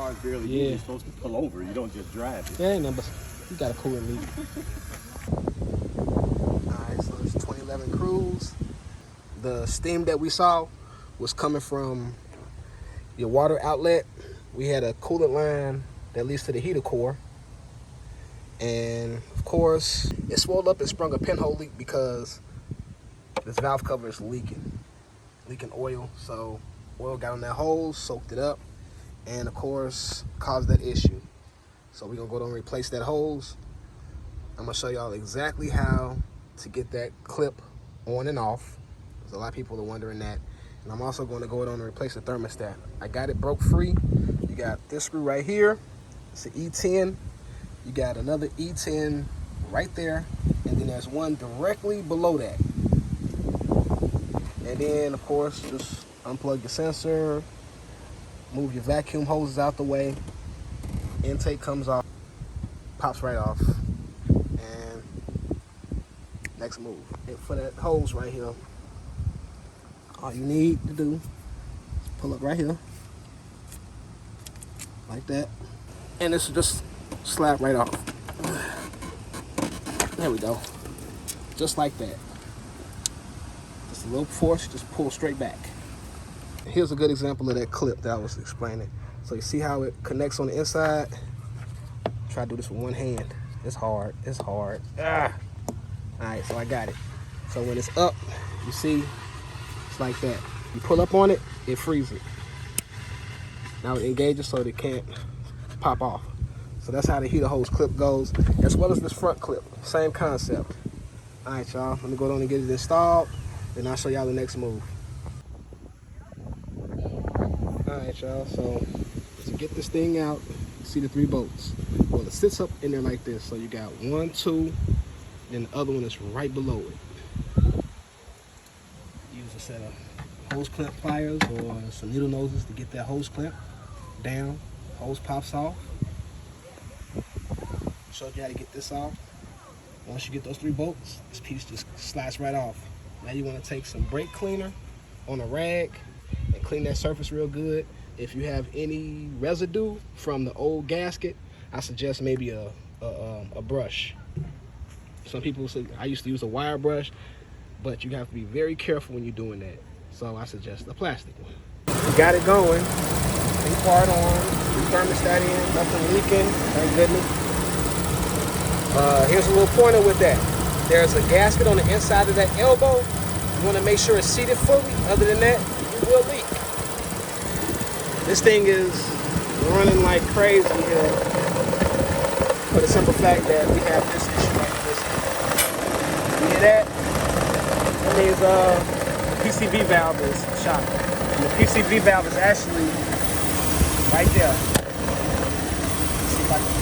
car's barely moving. You're supposed to pull over. You don't just drive it. Yeah, no, but you got a coolant leak. Alright, so it's 2011 Cruze. The steam that we saw was coming from your water outlet. We had a coolant line that leads to the heater core. And of course, it swelled up and sprung a pinhole leak because this valve cover is leaking oil. So oil got on that hose, soaked it up, and of course caused that issue. So we're gonna go down and replace that hose. I'm gonna show y'all exactly how to get that clip on and off. There's a lot of people are wondering that. And I'm also going to go down and replace the thermostat. I got it broke free. You got this screw right here. It's an E10. You got another E10 right there, and then there's one directly below that. And then, of course, just unplug your sensor, move your vacuum hoses out the way, intake comes off, pops right off, and next move. And for that hose right here, all you need to do is pull up right here, like that, and this will just slap right off. There we go. Just like that. Just a little force, just pull straight back. Here's a good example of that clip that I was explaining. So you see how it connects on the inside? Try to do this with one hand. It's hard, it's hard. Ah. All right, so I got it. So when it's up, you see, it's like that. You pull up on it, it frees it. Now it engages so that it can't pop off. So that's how the heater hose clip goes, as well as this front clip. Same concept. All right, y'all. Let me go down and get it installed, then I'll show y'all the next move. All right, y'all. So to get this thing out, you see the 3 bolts. Well, it sits up in there like this. So you got 1, 2, then the other one is right below it. Use a set of hose clamp pliers or some needle noses to get that hose clamp down. Hose pops off. Showed you how to get this off. Once you get those 3 bolts, this piece just slides right off. Now you want to take some brake cleaner on a rag and clean that surface real good. If you have any residue from the old gasket, I suggest maybe a brush. Some people say, I used to use a wire brush, but you have to be very careful when you're doing that. So I suggest a plastic one. We got it going. Part on, thermostat in, nothing leaking, thank goodness. Here's a little pointer with that. There's a gasket on the inside of that elbow. You want to make sure it's seated fully. Other than that, it will leak. This thing is running like crazy here for the simple fact that we have this issue like this. You hear that? That means the PCV valve is shot. And the PCV valve is actually right there. Let's see if I can